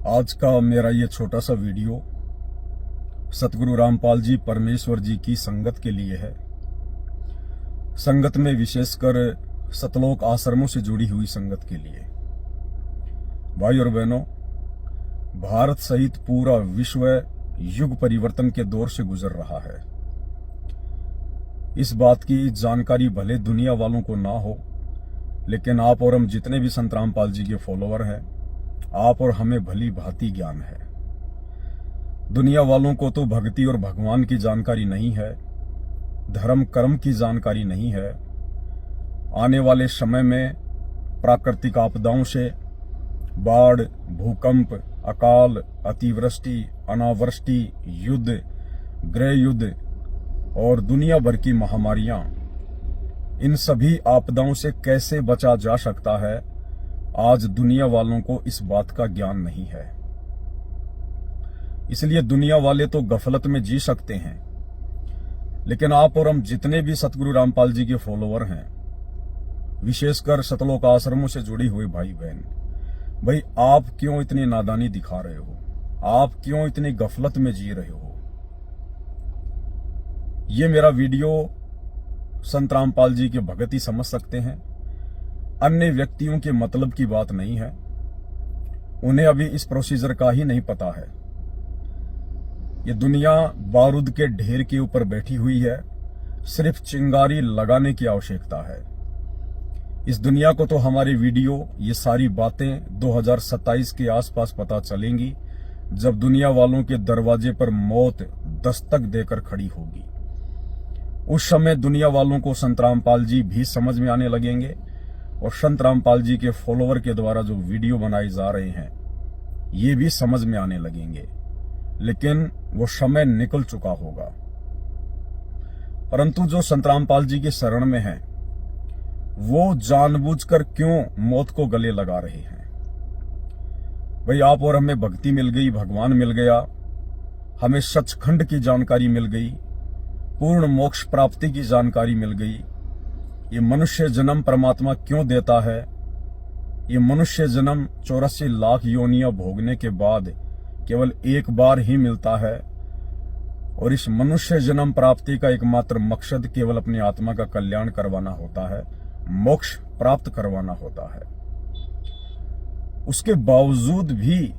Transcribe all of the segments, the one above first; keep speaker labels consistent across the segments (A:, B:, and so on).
A: आज का मेरा ये छोटा सा वीडियो सतगुरु रामपाल जी परमेश्वर जी की संगत के लिए है। संगत में विशेषकर सतलोक आश्रमों से जुड़ी हुई संगत के लिए। भाई और बहनों, भारत सहित पूरा विश्व युग परिवर्तन के दौर से गुजर रहा है। इस बात की जानकारी भले दुनिया वालों को ना हो, लेकिन आप और हम जितने भी संत रामपाल जी के फॉलोअर हैं, आप और हमें भली भांति ज्ञान है। दुनिया वालों को तो भक्ति और भगवान की जानकारी नहीं है, धर्म कर्म की जानकारी नहीं है। आने वाले समय में प्राकृतिक आपदाओं से, बाढ़, भूकंप, अकाल, अतिवृष्टि, अनावृष्टि, युद्ध, गृह युद्ध और दुनिया भर की महामारियां, इन सभी आपदाओं से कैसे बचा जा सकता है, आज दुनिया वालों को इस बात का ज्ञान नहीं है। इसलिए दुनिया वाले तो गफलत में जी सकते हैं, लेकिन आप और हम जितने भी सतगुरु रामपाल जी के फॉलोअर हैं, विशेषकर सतलोक आश्रमों से जुड़ी हुई भाई बहन, भाई आप क्यों इतनी नादानी दिखा रहे हो? आप क्यों इतनी गफलत में जी रहे हो? ये मेरा वीडियो संत रामपाल जी के भगत ही समझ सकते हैं, अन्य व्यक्तियों के मतलब की बात नहीं है। उन्हें अभी इस प्रोसीजर का ही नहीं पता है। ये दुनिया बारूद के ढेर के ऊपर बैठी हुई है, सिर्फ चिंगारी लगाने की आवश्यकता है। इस दुनिया को तो हमारी वीडियो, ये सारी बातें 2027 के आसपास पता चलेंगी, जब दुनिया वालों के दरवाजे पर मौत दस्तक देकर खड़ी होगी। उस समय दुनिया वालों को संत रामपाल जी भी समझ में आने लगेंगे और संत रामपाल जी के फॉलोअर के द्वारा जो वीडियो बनाए जा रहे हैं, ये भी समझ में आने लगेंगे। लेकिन वो समय निकल चुका होगा। परंतु जो संत रामपाल जी के शरण में हैं, वो जानबूझकर क्यों मौत को गले लगा रहे हैं? भाई आप और हमें भक्ति मिल गई, भगवान मिल गया, हमें सचखंड की जानकारी मिल गई, पूर्ण मोक्ष प्राप्ति की जानकारी मिल गई। ये मनुष्य जन्म परमात्मा क्यों देता है? ये मनुष्य जन्म 84 लाख योनियां भोगने के बाद केवल एक बार ही मिलता है, और इस मनुष्य जन्म प्राप्ति का एकमात्र मकसद केवल अपनी आत्मा का कल्याण करवाना होता है, मोक्ष प्राप्त करवाना होता है। उसके बावजूद भी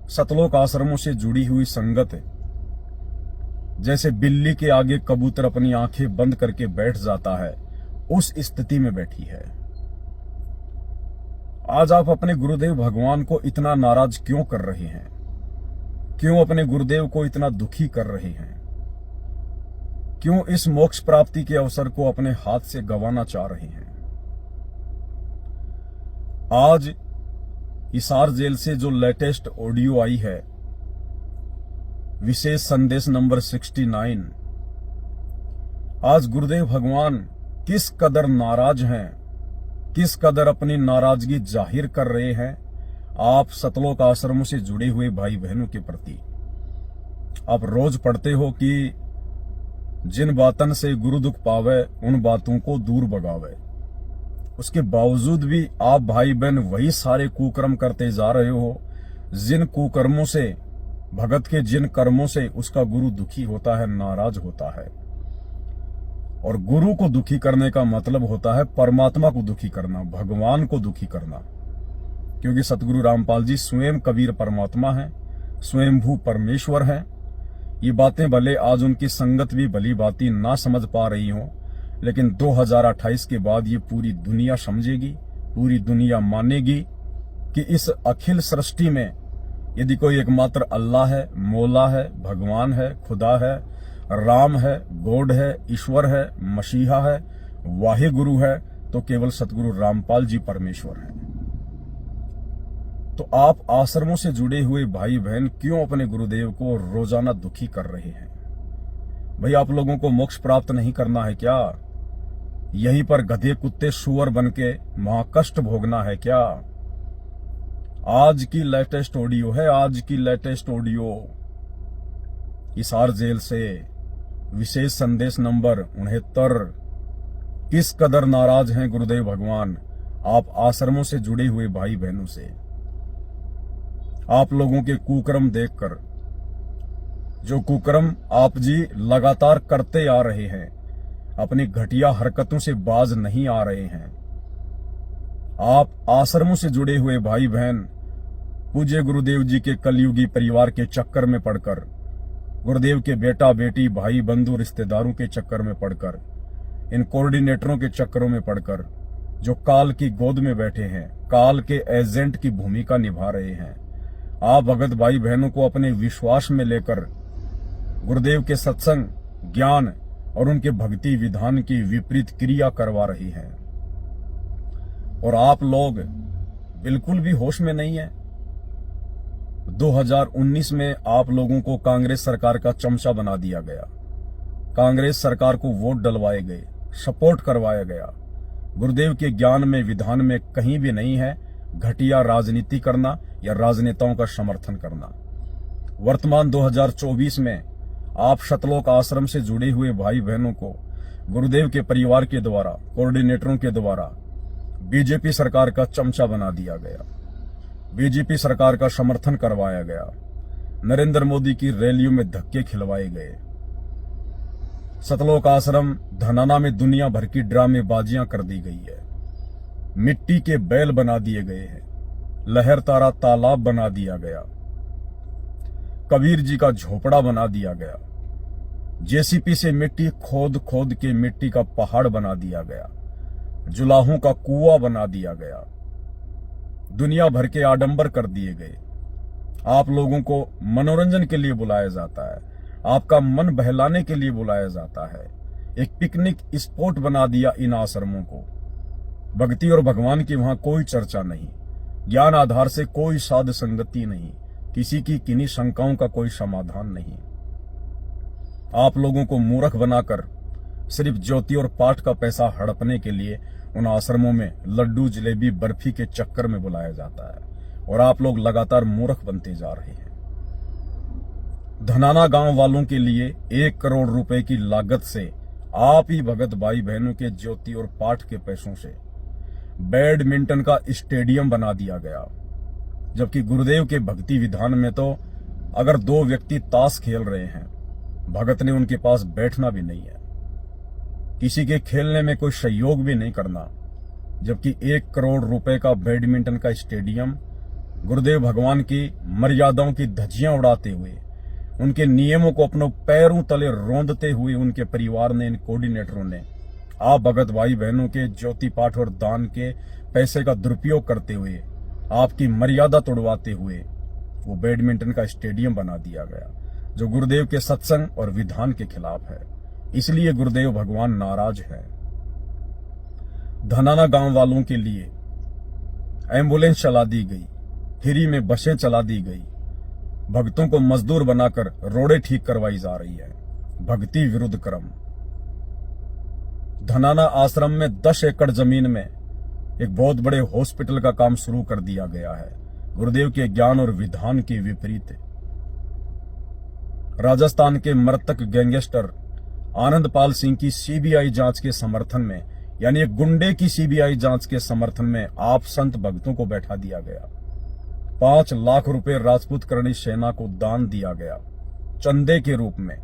A: सतलोक आश्रमों से जुड़ी हुई संगत जैसे बिल्ली के आगे कबूतर अपनी आंखें बंद करके बैठ जाता है, उस स्थिति में बैठी है। आज आप अपने गुरुदेव भगवान को इतना नाराज क्यों कर रहे हैं? क्यों अपने गुरुदेव को इतना दुखी कर रहे हैं? क्यों इस मोक्ष प्राप्ति के अवसर को अपने हाथ से गंवाना चाह रहे हैं? आज हिसार जेल से जो लेटेस्ट ऑडियो आई है, विशेष संदेश नंबर 69, आज गुरुदेव भगवान किस कदर नाराज हैं, किस कदर अपनी नाराजगी जाहिर कर रहे हैं आप सतलोक आश्रमों से जुड़े हुए भाई बहनों के प्रति। आप रोज पढ़ते हो कि जिन बातन से गुरु दुख पावे, उन बातों को दूर भगावे। उसके बावजूद भी आप भाई बहन वही सारे कुकर्म करते जा रहे हो, जिन कुकर्मों से, भगत के जिन कर्मों से उसका गुरु दुखी होता है, नाराज होता है। और गुरु को दुखी करने का मतलब होता है परमात्मा को दुखी करना, भगवान को दुखी करना। क्योंकि सतगुरु रामपाल जी स्वयं कबीर परमात्मा हैं, स्वयंभू परमेश्वर हैं। ये बातें भले आज उनकी संगत भी भली भांति ना समझ पा रही हो, लेकिन 2028 के बाद ये पूरी दुनिया समझेगी, पूरी दुनिया मानेगी कि इस अखिल सृष्टि में यदि कोई एकमात्र अल्लाह है, मौला है, भगवान है, खुदा है, राम है, गॉड है, ईश्वर है, मसीहा है, वाहे गुरु है, तो केवल सतगुरु रामपाल जी परमेश्वर हैं। तो आप आश्रमों से जुड़े हुए भाई बहन क्यों अपने गुरुदेव को रोजाना दुखी कर रहे हैं? भाई आप लोगों को मोक्ष प्राप्त नहीं करना है क्या? यहीं पर गधे कुत्ते सुअर बन के महाकष्ट भोगना है क्या? आज की लेटेस्ट ऑडियो है, आज की लेटेस्ट ऑडियो हिसार जेल से, विशेष संदेश नंबर 69। किस कदर नाराज हैं गुरुदेव भगवान आप आश्रमों से जुड़े हुए भाई बहनों से। आप लोगों के कुकर्म देखकर, जो कुकर्म आप जी लगातार करते आ रहे हैं, अपनी घटिया हरकतों से बाज नहीं आ रहे हैं। आप आश्रमों से जुड़े हुए भाई बहन पूज्य गुरुदेव जी के कलयुगी परिवार के चक्कर में पड़कर, गुरुदेव के बेटा बेटी भाई बंधु रिश्तेदारों के चक्कर में पड़कर, इन कोऑर्डिनेटरों के चक्करों में पड़कर, जो काल की गोद में बैठे हैं, काल के एजेंट की भूमिका निभा रहे हैं, आप भगत भाई बहनों को अपने विश्वास में लेकर गुरुदेव के सत्संग, ज्ञान और उनके भक्ति विधान की विपरीत क्रिया करवा रही हैं। और आप लोग बिल्कुल भी होश में नहीं है। 2019 में आप लोगों को कांग्रेस सरकार का चमचा बना दिया गया, कांग्रेस सरकार को वोट डलवाए गए, सपोर्ट करवाया गया। गुरुदेव के ज्ञान में, विधान में कहीं भी नहीं है घटिया राजनीति करना या राजनेताओं का समर्थन करना। वर्तमान 2024 में आप सतलोक आश्रम से जुड़े हुए भाई बहनों को गुरुदेव के परिवार के द्वारा, कोऑर्डिनेटरों के द्वारा बीजेपी सरकार का चमचा बना दिया गया, बीजेपी सरकार का समर्थन करवाया गया, नरेंद्र मोदी की रैलियों में धक्के खिलवाए गए। सतलोक आश्रम धनाना में दुनिया भर की ड्रामेबाजियां कर दी गई है, मिट्टी के बैल बना दिए गए हैं, लहर तारा तालाब बना दिया गया, कबीर जी का झोपड़ा बना दिया गया, जेसीपी से मिट्टी खोद खोद के मिट्टी का पहाड़ बना दिया गया, जुलाहों का कुआं बना दिया गया, दुनिया भर के आडंबर कर दिए गए। आप लोगों को मनोरंजन के लिए बुलाया जाता है, आपका मन बहलाने के लिए बुलाया जाता है। एक पिकनिक स्पॉट बना दिया इन आश्रमों को। भक्ति और भगवान की वहां कोई चर्चा नहीं, ज्ञान आधार से कोई साध संगति नहीं, किसी की किन्हीं शंकाओं का कोई समाधान नहीं। आप लोगों को मूर्ख बनाकर सिर्फ ज्योति और पाठ का पैसा हड़पने के लिए उन आश्रमों में लड्डू जलेबी बर्फी के चक्कर में बुलाया जाता है और आप लोग लगातार मूर्ख बनते जा रहे हैं। धनाना गांव वालों के लिए 1 करोड़ रुपए की लागत से आप ही भगत भाई बहनों के ज्योति और पाठ के पैसों से बैडमिंटन का स्टेडियम बना दिया गया, जबकि गुरुदेव के भक्ति विधान में तो अगर 2 व्यक्ति ताश खेल रहे हैं, भगत ने उनके पास बैठना भी नहीं है, किसी के खेलने में कोई सहयोग भी नहीं करना। जबकि 1 करोड़ रुपए का बैडमिंटन का स्टेडियम गुरुदेव भगवान की मर्यादाओं की धज्जियां उड़ाते हुए, उनके नियमों को अपनों पैरों तले रौंदते हुए उनके परिवार ने, इन कोऑर्डिनेटरों ने आप भगत भाई बहनों के ज्योति पाठ और दान के पैसे का दुरुपयोग करते हुए, आपकी मर्यादा तोड़वाते हुए वो बैडमिंटन का स्टेडियम बना दिया गया, जो गुरुदेव के सत्संग और विधान के खिलाफ है। इसलिए गुरुदेव भगवान नाराज है। धनाना गांव वालों के लिए एम्बुलेंस चला दी गई, फ्री में बसें चला दी गई, भक्तों को मजदूर बनाकर रोडें ठीक करवाई जा रही है। भक्ति विरुद्ध कर्म। धनाना आश्रम में 10 एकड़ जमीन में एक बहुत बड़े हॉस्पिटल का काम शुरू कर दिया गया है, गुरुदेव के ज्ञान और विधान के विपरीत। राजस्थान के मृतक गैंगस्टर आनंदपाल सिंह की सीबीआई जांच के समर्थन में, यानी एक गुंडे की सीबीआई जांच के समर्थन में आप संत भक्तों को बैठा दिया गया। 5 लाख रुपए राजपूत करणी सेना को दान दिया गया चंदे के रूप में।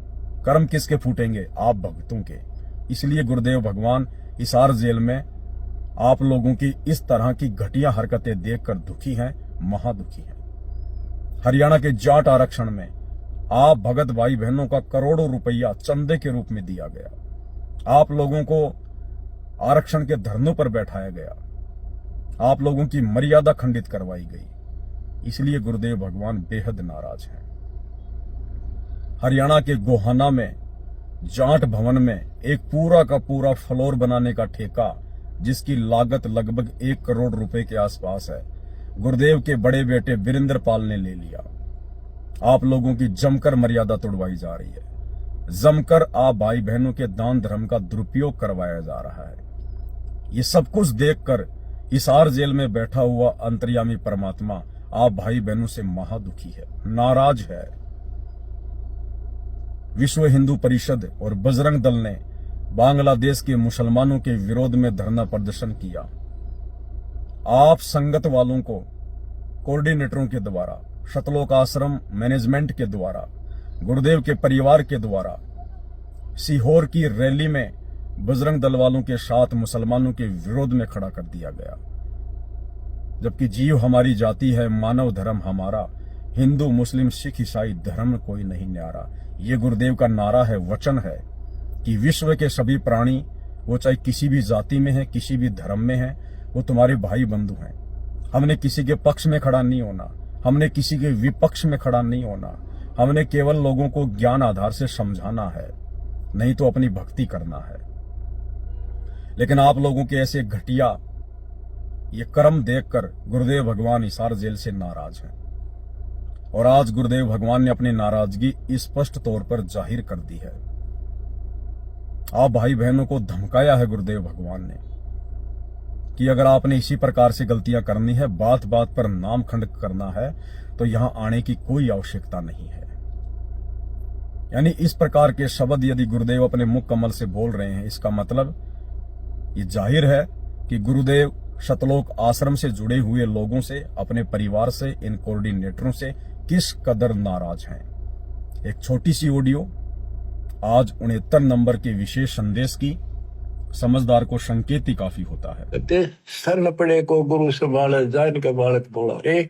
A: कर्म किसके फूटेंगे? आप भक्तों के। इसलिए गुरुदेव भगवान हिसार जेल में आप लोगों की इस तरह की घटिया हरकतें देखकर दुखी हैं, महादुखी हैं। हरियाणा के जाट आरक्षण में आप भगत भाई बहनों का करोड़ों रुपया चंदे के रूप में दिया गया। आप लोगों को आरक्षण के धरनों पर बैठाया गया, आप लोगों की मर्यादा खंडित करवाई गई। इसलिए गुरुदेव भगवान बेहद नाराज हैं। हरियाणा के गोहाना में जाट भवन में एक पूरा का पूरा फ्लोर बनाने का ठेका, जिसकी लागत लगभग 1 करोड़ रुपए के आसपास है, गुरुदेव के बड़े बेटे वीरेंद्र पाल ने ले लिया। आप लोगों की जमकर मर्यादा तोड़वाई जा रही है, जमकर आप भाई बहनों के दान धर्म का दुरुपयोग करवाया जा रहा है। ये सब कुछ देखकर हिसार जेल में बैठा हुआ अंतर्यामी परमात्मा आप भाई बहनों से महादुखी है, नाराज है। विश्व हिंदू परिषद और बजरंग दल ने बांग्लादेश के मुसलमानों के विरोध में धरना प्रदर्शन किया। आप संगत वालों को कोऑर्डिनेटरों के द्वारा शतलोक आश्रम मैनेजमेंट के द्वारा, गुरुदेव के परिवार के द्वारा सीहोर की रैली में बजरंग दल वालों के साथ मुसलमानों के विरोध में खड़ा कर दिया गया। जबकि जीव हमारी जाति है, मानव धर्म हमारा, हिंदू मुस्लिम सिख ईसाई धर्म कोई नहीं न्यारा। ये गुरुदेव का नारा है, वचन है कि विश्व के सभी प्राणी, वो चाहे किसी भी जाति में है, किसी भी धर्म में है, वो तुम्हारे भाई बंधु हैं। हमने किसी के पक्ष में खड़ा नहीं होना, हमने किसी के विपक्ष में खड़ा नहीं होना। हमने केवल लोगों को ज्ञान आधार से समझाना है, नहीं तो अपनी भक्ति करना है। लेकिन आप लोगों के ऐसे घटिया ये कर्म देखकर गुरुदेव भगवान हिसार जेल से नाराज हैं। और आज गुरुदेव भगवान ने अपनी नाराजगी स्पष्ट तौर पर जाहिर कर दी है। आप भाई बहनों को धमकाया है गुरुदेव भगवान ने कि अगर आपने इसी प्रकार से गलतियां करनी है, बात बात पर नाम खंड करना है, तो यहां आने की कोई आवश्यकता नहीं है। यानी इस प्रकार के शब्द यदि गुरुदेव अपने मुख कमल से बोल रहे हैं, इसका मतलब ये जाहिर है कि गुरुदेव शतलोक आश्रम से जुड़े हुए लोगों से, अपने परिवार से, इन कोऑर्डिनेटरों से किस कदर नाराज हैं। एक छोटी सी ऑडियो आज 69 नंबर के विशेष संदेश की समझदार को संकेत ही काफी होता है।
B: शरण पड़े को गुरु संभाले, जान के बालक बोला रे।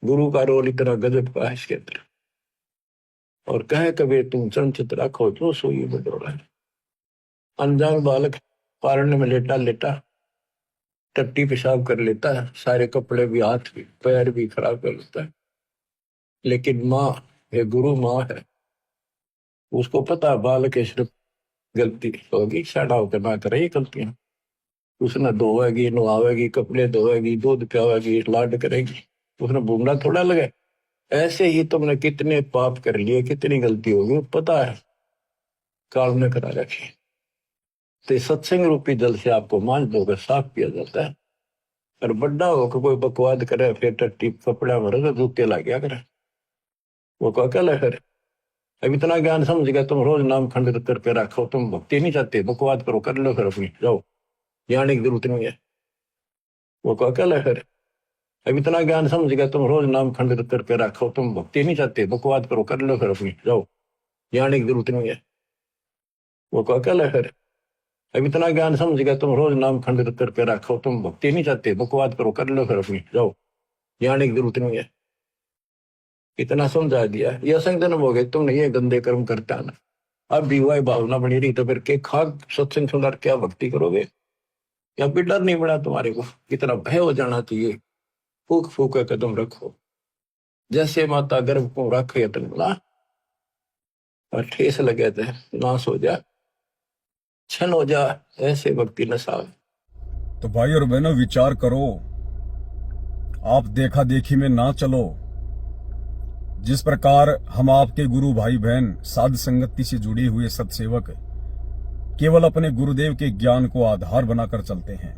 B: गुरु का रोल इतना गजब का है इसके अंदर। और कहे कबीर तुम चंचित रखो जो सोई बडोरा। अनजान बालक पारने में लेटा लेटा टट्टी पेशाब कर लेता है, सारे कपड़े भी, हाथ भी, पैर भी खराब कर लेता है। लेकिन माँ है, गुरु माँ है, उसको पता बालक के सिर्फ गलती होगी, साड़ा होकर ना करे गलतियां। उसने धोएगी, नहावेगी, कपड़े धोएगी, दूध पियावेगी, लाड करेगी, उसने बूंदा थोड़ा लगे। ऐसे ही तुमने कितने पाप कर लिए, कितनी गलती होगी पता है, काल ने करा रखी। तो सत्संग रूपी जल से आपको मांझ धोकर साफ किया जाता है। और बड्डा होकर कोई बकवाद करे, फिर टट्टी कपड़ा भरे तो जूते ला गया करे, वो क्या है। अब इतना ज्ञान समझ गया, तुम रोज नाम खंडित करके रखो। तुम भक्ति नहीं चाहते, बकवाद करो, कर लो फिर अपनी, जाओ, जाने की जरूरत नहीं है। वो क्या है। अब इतना ज्ञान समझ गया, तुम रोज नाम खंडित करके रखो। तुम भक्ति नहीं चाहते, बकवाद करो, कर लो फिर अपनी, जाओ, जाने की जरूरत नहीं है। वो क्या है। अब इतना ज्ञान समझ गया, तुम रोज नाम खंडित करके रखो। तुम भक्ति नहीं चाहते, बकवाद करो, कर लो फिर अपनी, जाओ, जाने की जरूरत नहीं है। इतना समझा दिया। ये असंग जन्म हो गए, तुमने ये गंदे कर्म करता ना। अब भी वही भावना बनी रही तो फिर के खाक सत्संग सुनकर क्या भक्ति करोगे। या भी डर नहीं बना तुम्हारे को, इतना भय हो जाना चाहिए। फूक फूक कदम रखो, जैसे माता गर्भ को रखे इतना, और ठेस लगे थे नाश हो जा, क्षण हो जा, ऐसे भक्ति नशा।
A: तो भाई और बहनों विचार करो, आप देखा देखी में ना चलो। जिस प्रकार हम आपके गुरु भाई बहन साध संगति से जुड़े हुए सत्सेवक केवल अपने गुरुदेव के ज्ञान को आधार बनाकर चलते हैं।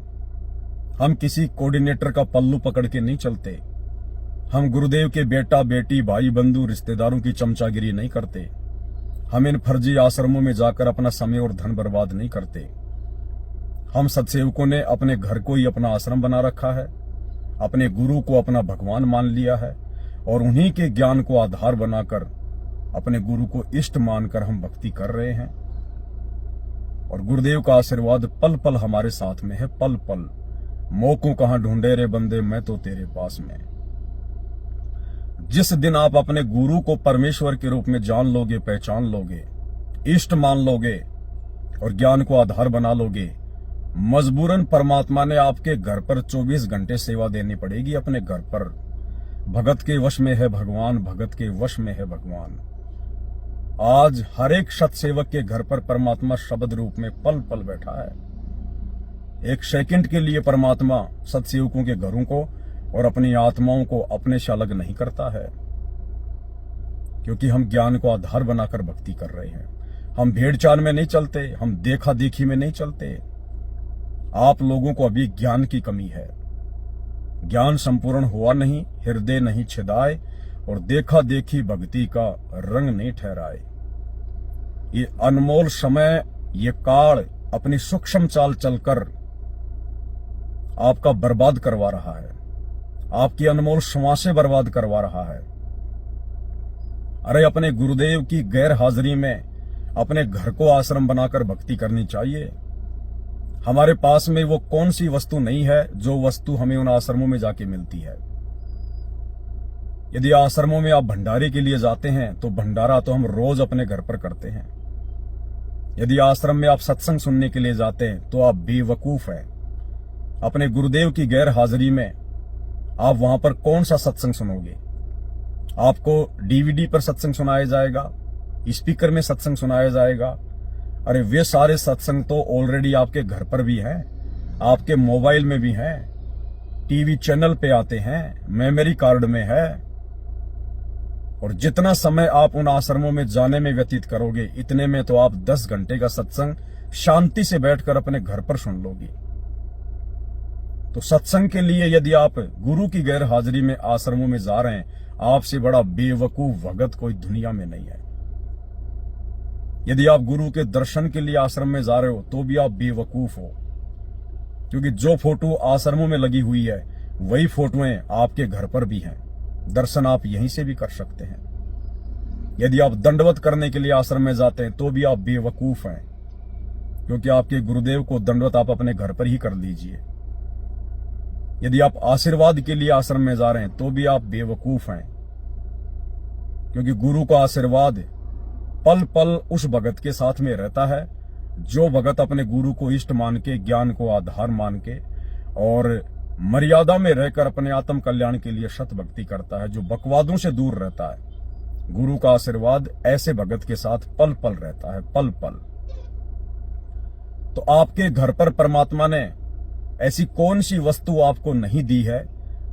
A: हम किसी कोऑर्डिनेटर का पल्लू पकड़ के नहीं चलते। हम गुरुदेव के बेटा बेटी भाई बंधु रिश्तेदारों की चमचागिरी नहीं करते। हम इन फर्जी आश्रमों में जाकर अपना समय और धन बर्बाद नहीं करते। हम सत्सेवकों ने अपने घर को ही अपना आश्रम बना रखा है, अपने गुरु को अपना भगवान मान लिया है, और उन्हीं के ज्ञान को आधार बनाकर अपने गुरु को इष्ट मानकर हम भक्ति कर रहे हैं। और गुरुदेव का आशीर्वाद पल पल हमारे साथ में है, पल पल। मौकों कहां ढूंढे रे बंदे, मैं तो तेरे पास में। जिस दिन आप अपने गुरु को परमेश्वर के रूप में जान लोगे, पहचान लोगे, इष्ट मान लोगे और ज्ञान को आधार बना लोगे, मजबूरन परमात्मा ने आपके घर पर 24 घंटे सेवा देनी पड़ेगी। अपने घर पर भगत के वश में है भगवान, भगत के वश में है भगवान। आज हर एक सत्सेवक के घर पर परमात्मा शब्द रूप में पल पल बैठा है। एक सेकंड के लिए परमात्मा सत्सेवकों के घरों को और अपनी आत्माओं को अपने से अलग नहीं करता है, क्योंकि हम ज्ञान को आधार बनाकर भक्ति कर रहे हैं। हम भेड़ चाल में नहीं चलते, हम देखा देखी में नहीं चलते। आप लोगों को अभी ज्ञान की कमी है। ज्ञान संपूर्ण हुआ नहीं, हृदय नहीं छिदाए और देखा देखी भक्ति का रंग नहीं ठहराए। ये अनमोल समय, ये काल अपनी सूक्ष्म चाल चलकर आपका बर्बाद करवा रहा है। आपकी अनमोल श्वासें बर्बाद करवा रहा है। अरे अपने गुरुदेव की गैर हाजिरी में अपने घर को आश्रम बनाकर भक्ति करनी चाहिए। हमारे पास में वो कौन सी वस्तु नहीं है जो वस्तु हमें उन आश्रमों में जाके मिलती है। यदि आश्रमों में आप भंडारे के लिए जाते हैं तो भंडारा तो हम रोज अपने घर पर करते हैं। यदि आश्रम में आप सत्संग सुनने के लिए जाते हैं तो आप बेवकूफ हैं। अपने गुरुदेव की गैर हाजिरी में आप वहां पर कौन सा सत्संग सुनोगे? आपको डीवीडी पर सत्संग सुनाया जाएगा, स्पीकर में सत्संग सुनाया जाएगा। अरे वे सारे सत्संग तो ऑलरेडी आपके घर पर भी हैं, आपके मोबाइल में भी हैं, टीवी चैनल पे आते हैं, मेमोरी कार्ड में है। और जितना समय आप उन आश्रमों में जाने में व्यतीत करोगे, इतने में तो आप 10 घंटे का सत्संग शांति से बैठकर अपने घर पर सुन लोगे। तो सत्संग के लिए यदि आप गुरु की गैर हाजिरी में आश्रमों में जा रहे हैं, आपसे बड़ा बेवकूफ भगत कोई दुनिया में नहीं है। यदि आप गुरु के दर्शन के लिए आश्रम में जा रहे हो तो भी आप बेवकूफ हो, क्योंकि जो फोटो आश्रमों में लगी हुई है वही फोटोएं आपके घर पर भी हैं। दर्शन आप यहीं से भी कर सकते हैं। यदि आप दंडवत करने के लिए आश्रम में जाते हैं तो भी आप बेवकूफ हैं, क्योंकि आपके गुरुदेव को दंडवत आप अपने घर पर ही कर लीजिए। यदि आप आशीर्वाद के लिए आश्रम में जा रहे हैं तो भी आप बेवकूफ हैं, क्योंकि गुरु का आशीर्वाद पल पल उस भगत के साथ में रहता है जो भगत अपने गुरु को इष्ट मान के, ज्ञान को आधार मान के और मर्यादा में रहकर अपने आत्म कल्याण के लिए सत भक्ति करता है, जो बकवादों से दूर रहता है। गुरु का आशीर्वाद ऐसे भगत के साथ पल पल रहता है, पल पल। तो आपके घर पर परमात्मा ने ऐसी कौन सी वस्तु आपको नहीं दी है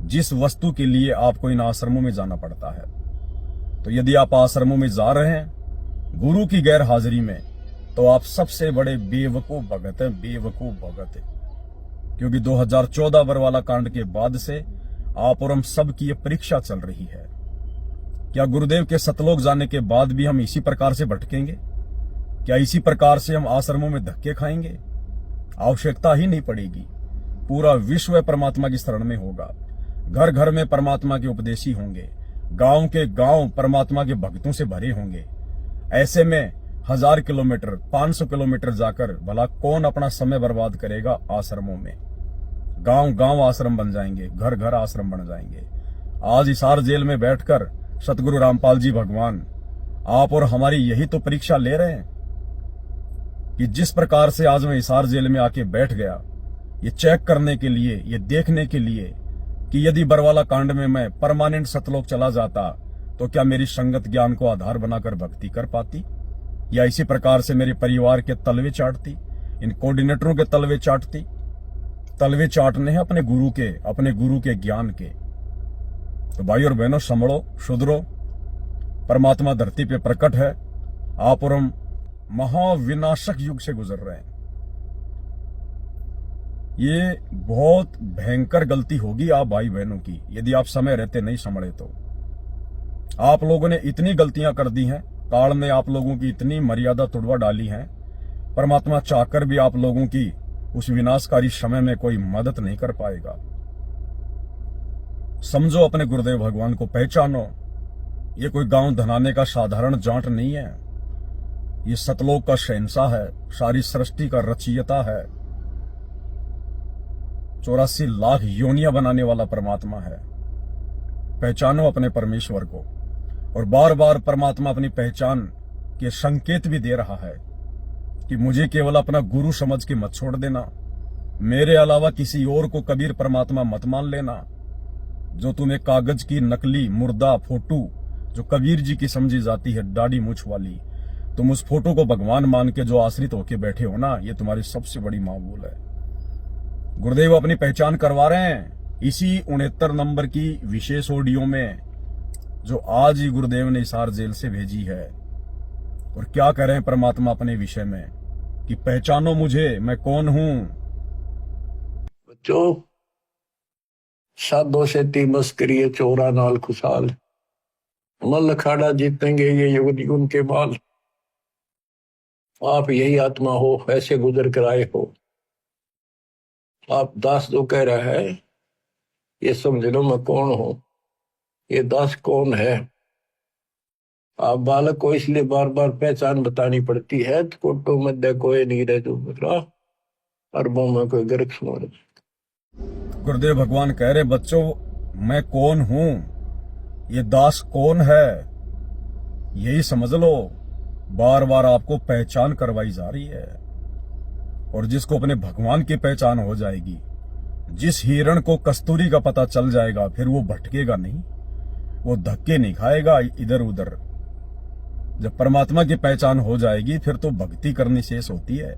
A: जिस वस्तु के लिए आपको इन आश्रमों में जाना पड़ता है? तो यदि आप आश्रमों में जा रहे हैं गुरु की गैर हाजिरी में, तो आप सबसे बड़े बेवकूफ भगत हैं, बेवकूफ भगत है। क्योंकि 2014 बरवाला कांड के बाद से आप और हम सब की ये परीक्षा चल रही है। क्या गुरुदेव के सतलोक जाने के बाद भी हम इसी प्रकार से भटकेंगे? क्या इसी प्रकार से हम आश्रमों में धक्के खाएंगे? आवश्यकता ही नहीं पड़ेगी। पूरा विश्व परमात्मा की शरण में होगा। घर घर में परमात्मा के उपदेशी होंगे, गांव के गांव परमात्मा के भक्तों से भरे होंगे। ऐसे में 1000 किलोमीटर 500 किलोमीटर जाकर भला कौन अपना समय बर्बाद करेगा आश्रमों में? गांव गांव आश्रम बन जाएंगे, घर घर आश्रम बन जाएंगे। आज हिसार जेल में बैठकर सतगुरु रामपाल जी भगवान आप और हमारी यही तो परीक्षा ले रहे हैं कि जिस प्रकार से आज मैं हिसार जेल में आके बैठ गया, ये चेक करने के लिए, ये देखने के लिए कि यदि बरवाला कांड में मैं परमानेंट सतलोक चला जाता तो क्या मेरी संगत ज्ञान को आधार बनाकर भक्ति कर पाती, या इसी प्रकार से मेरे परिवार के तलवे चाटती, इन कोऑर्डिनेटरों के तलवे चाटती। तलवे चाटने हैं अपने गुरु के ज्ञान के। तो भाई और बहनों, संभलो, सुधरो। परमात्मा धरती पे प्रकट है। आप और हम महाविनाशक युग से गुजर रहे हैं। ये बहुत भयंकर गलती होगी आप भाई बहनों की यदि आप समय रहते नहीं संभले तो। आप लोगों ने इतनी गलतियां कर दी हैं, काल ने आप लोगों की इतनी मर्यादा तोड़वा डाली है, परमात्मा चाहकर भी आप लोगों की उस विनाशकारी समय में कोई मदद नहीं कर पाएगा। समझो, अपने गुरुदेव भगवान को पहचानो। ये कोई गांव धनाने का साधारण जाट नहीं है, ये सतलोक का शहंशाह है, सारी सृष्टि का रचयिता है, 84 लाख योनियां बनाने वाला परमात्मा है। पहचानो अपने परमेश्वर को। और बार बार परमात्मा अपनी पहचान के संकेत भी दे रहा है कि मुझे केवल अपना गुरु समझ के मत छोड़ देना, मेरे अलावा किसी और को कबीर परमात्मा मत मान लेना। जो तुम्हें कागज की नकली मुर्दा फोटो जो कबीर जी की समझी जाती है, दाढ़ी मूछ वाली, तुम उस फोटो को भगवान मान के जो आश्रित होके बैठे हो ना, ये तुम्हारी सबसे बड़ी मामूल है। गुरुदेव अपनी पहचान करवा रहे हैं इसी 69 नंबर की विशेष ऑडियो में, जो आज ही गुरुदेव ने हिसार जेल से भेजी है। और क्या कह रहे हैं परमात्मा अपने विषय में कि पहचानो मुझे, मैं कौन हूं।
B: बच्चों, साधो से ती मस्करिए चोरा नाल खुशाल, मल अखाड़ा जीतेंगे ये युग युग के बाल। आप यही आत्मा हो, ऐसे गुजर कर आए हो। आप दास जो कह रहा है ये समझ लो मैं कौन हूं, ये दास कौन है। आप बालक को इसलिए बार बार पहचान बतानी पड़ती है, तो कोटो मध्य कोई नहीं रह जो बकरा, अरबों में कोई गर्क सुन।
A: गुरुदेव भगवान कह रहे बच्चों, मैं कौन हूं, ये दास कौन है, यही समझ लो। बार बार आपको पहचान करवाई जा रही है। और जिसको अपने भगवान की पहचान हो जाएगी, जिस हिरण को कस्तूरी का पता चल जाएगा, फिर वो भटकेगा नहीं, वो धक्के नहीं खाएगा इधर उधर। जब परमात्मा की पहचान हो जाएगी, फिर तो भक्ति करनी शेष होती है।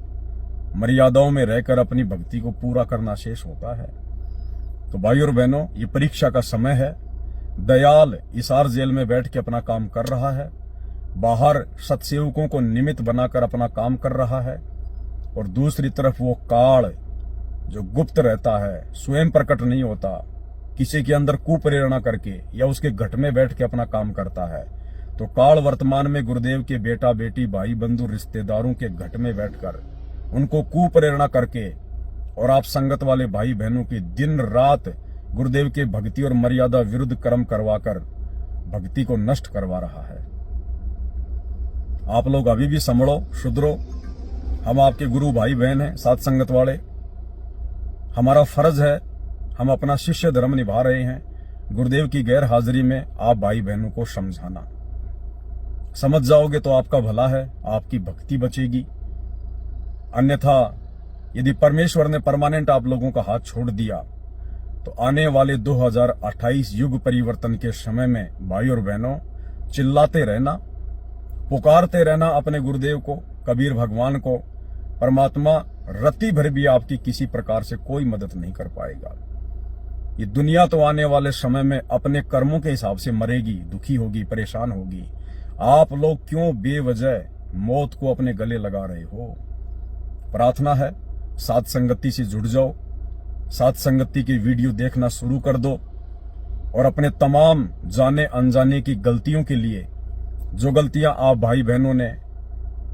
A: मर्यादाओं में रहकर अपनी भक्ति को पूरा करना शेष होता है। तो भाई और बहनों, ये परीक्षा का समय है। दयाल इसार जेल में बैठ के अपना काम कर रहा है, बाहर सत्सेवकों को निमित्त बनाकर अपना काम कर रहा है, और दूसरी तरफ वो काल जो गुप्त रहता है, स्वयं प्रकट नहीं होता, किसी के अंदर कुप्रेरणा करके या उसके घट में बैठ के अपना काम करता है। तो काल वर्तमान में गुरुदेव के बेटा बेटी भाई बंधु रिश्तेदारों के घट में बैठकर उनको कुप्रेरणा करके, और आप संगत वाले भाई बहनों की दिन रात गुरुदेव के भक्ति और मर्यादा विरुद्ध कर्म करवाकर भक्ति को नष्ट करवा रहा है। आप लोग अभी भी संभलो, सुधरो। हम आपके गुरु भाई बहन हैं, साथ संगत वाले। हमारा फर्ज है, हम अपना शिष्य धर्म निभा रहे हैं। गुरुदेव की गैर हाजिरी में आप भाई बहनों को समझाना। समझ जाओगे तो आपका भला है, आपकी भक्ति बचेगी। अन्यथा यदि परमेश्वर ने परमानेंट आप लोगों का हाथ छोड़ दिया, तो आने वाले 2028 युग परिवर्तन के समय में भाई और बहनों, चिल्लाते रहना, पुकारते रहना अपने गुरुदेव को, कबीर भगवान को। परमात्मा रत्ती भर भी आपकी किसी प्रकार से कोई मदद नहीं कर पाएगा। ये दुनिया तो आने वाले समय में अपने कर्मों के हिसाब से मरेगी, दुखी होगी, परेशान होगी। आप लोग क्यों बेवजह मौत को अपने गले लगा रहे हो? प्रार्थना है, साथ संगति से जुड़ जाओ, साथ संगति की वीडियो देखना शुरू कर दो, और अपने तमाम जाने अनजाने की गलतियों के लिए, जो गलतियां आप भाई बहनों ने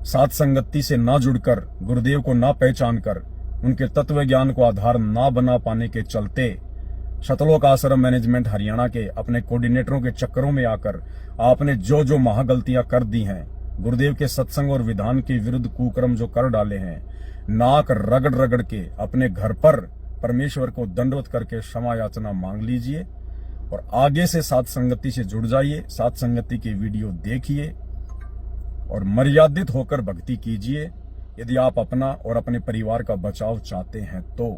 A: साथ संगति से ना जुड़कर, गुरुदेव को ना पहचान कर, उनके तत्व ज्ञान को आधार ना बना पाने के चलते शतलोक आश्रम मैनेजमेंट हरियाणा के अपने कोऑर्डिनेटरों के चक्करों में आकर आपने जो जो महागलतियां कर दी हैं, गुरुदेव के सत्संग और विधान के विरुद्ध कुकर्म जो कर डाले हैं, नाक रगड़ रगड़ के अपने घर पर परमेश्वर को दंडवत करके क्षमा याचना मांग लीजिए, और आगे से साथ संगति से जुड़ जाइए, साथ संगति की वीडियो देखिए, और मर्यादित होकर भक्ति कीजिए, यदि आप अपना और अपने परिवार का बचाव चाहते हैं तो।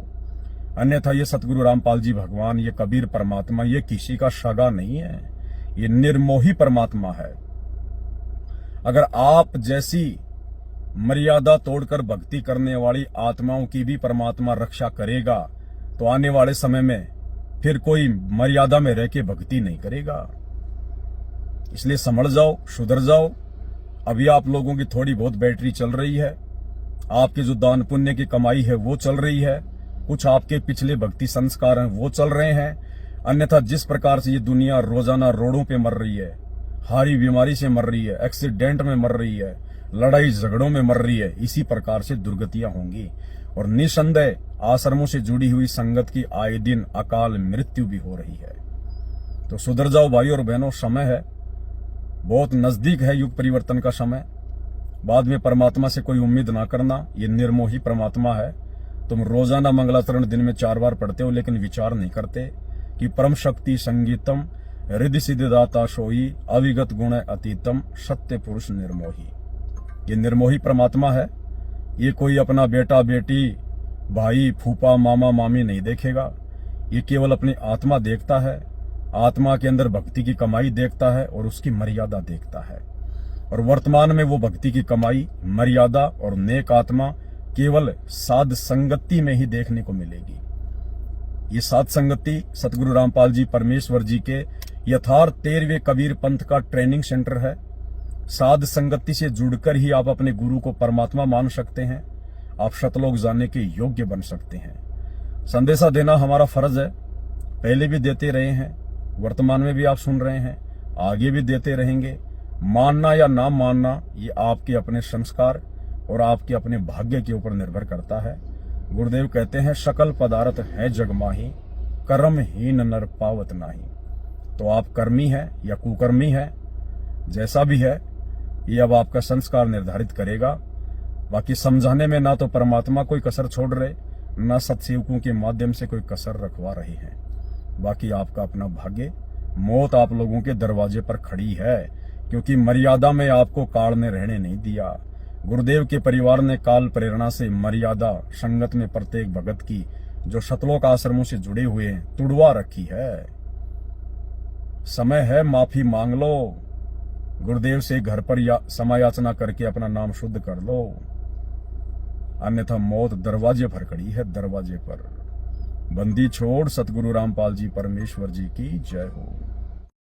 A: अन्यथा ये सतगुरु रामपाल जी भगवान, ये कबीर परमात्मा, ये किसी का सगा नहीं है, ये निर्मोही परमात्मा है। अगर आप जैसी मर्यादा तोड़कर भक्ति करने वाली आत्माओं की भी परमात्मा रक्षा करेगा, तो आने वाले समय में फिर कोई मर्यादा में रह के भक्ति नहीं करेगा। इसलिए संभल जाओ, सुधर जाओ। अभी आप लोगों की थोड़ी बहुत बैटरी चल रही है, आपके जो दान पुण्य की कमाई है वो चल रही है, कुछ आपके पिछले भक्ति संस्कार हैं वो चल रहे हैं। अन्यथा जिस प्रकार से ये दुनिया रोजाना रोडों पे मर रही है, हारी बीमारी से मर रही है, एक्सीडेंट में मर रही है, लड़ाई झगड़ों में मर रही है, इसी प्रकार से दुर्गतियां होंगी। और निसंदेह आश्रमों से जुड़ी हुई संगत की आए दिन अकाल मृत्यु भी हो रही है। तो सुधर जाओ भाई और बहनों, समय है, बहुत नजदीक है युग परिवर्तन का समय। बाद में परमात्मा से कोई उम्मीद ना करना, ये निर्मोही परमात्मा है। तुम रोजाना मंगलाचरण दिन में 4 बार पढ़ते हो, लेकिन विचार नहीं करते कि परम शक्ति संगीतम रिद्धि सिद्धिदाता सोई, अविगत गुण अतीतम, सत्य पुरुष निर्मोही। ये निर्मोही परमात्मा है। ये कोई अपना बेटा बेटी, भाई फूफा मामा मामी नहीं देखेगा, ये केवल अपनी आत्मा देखता है, आत्मा के अंदर भक्ति की कमाई देखता है और उसकी मर्यादा देखता है। और वर्तमान में वो भक्ति की कमाई, मर्यादा और नेक आत्मा केवल साध संगति में ही देखने को मिलेगी। ये साध संगति सतगुरु रामपाल जी परमेश्वर जी के यथार्थ 13वें कबीर पंथ का ट्रेनिंग सेंटर है। साध संगति से जुड़कर ही आप अपने गुरु को परमात्मा मान सकते हैं, आप शतलोक जानने के योग्य बन सकते हैं। संदेशा देना हमारा फर्ज है, पहले भी देते रहे हैं, वर्तमान में भी आप सुन रहे हैं, आगे भी देते रहेंगे। मानना या ना मानना ये आपके अपने संस्कार और आपके अपने भाग्य के ऊपर निर्भर करता है। गुरुदेव कहते हैं सकल पदार्थ है जगमाही, कर्महीन नर पावत नाही। तो आप कर्मी है या कुकर्मी है, जैसा भी है, ये अब आपका संस्कार निर्धारित करेगा। बाकी समझाने में ना तो परमात्मा कोई कसर छोड़ रहे, ना सत्सेवकों के माध्यम से कोई कसर रखवा रहे हैं। बाकी आपका अपना भाग्य, मौत आप लोगों के दरवाजे पर खड़ी है, क्योंकि मर्यादा में आपको काल ने रहने नहीं दिया। गुरुदेव के परिवार ने काल प्रेरणा से मर्यादा संगत में प्रत्येक भगत की, जो शतलोक आश्रमों से जुड़े हुए हैं, तुड़वा रखी है। समय है, माफी मांग लो, गुरुदेव से घर पर समायाचना करके अपना नाम शुद्ध कर लो, अन्यथा मौत दरवाजे पर खड़ी है, दरवाजे पर। बंदी छोड़ सतगुरु रामपाल जी परमेश्वर जी की जय हो।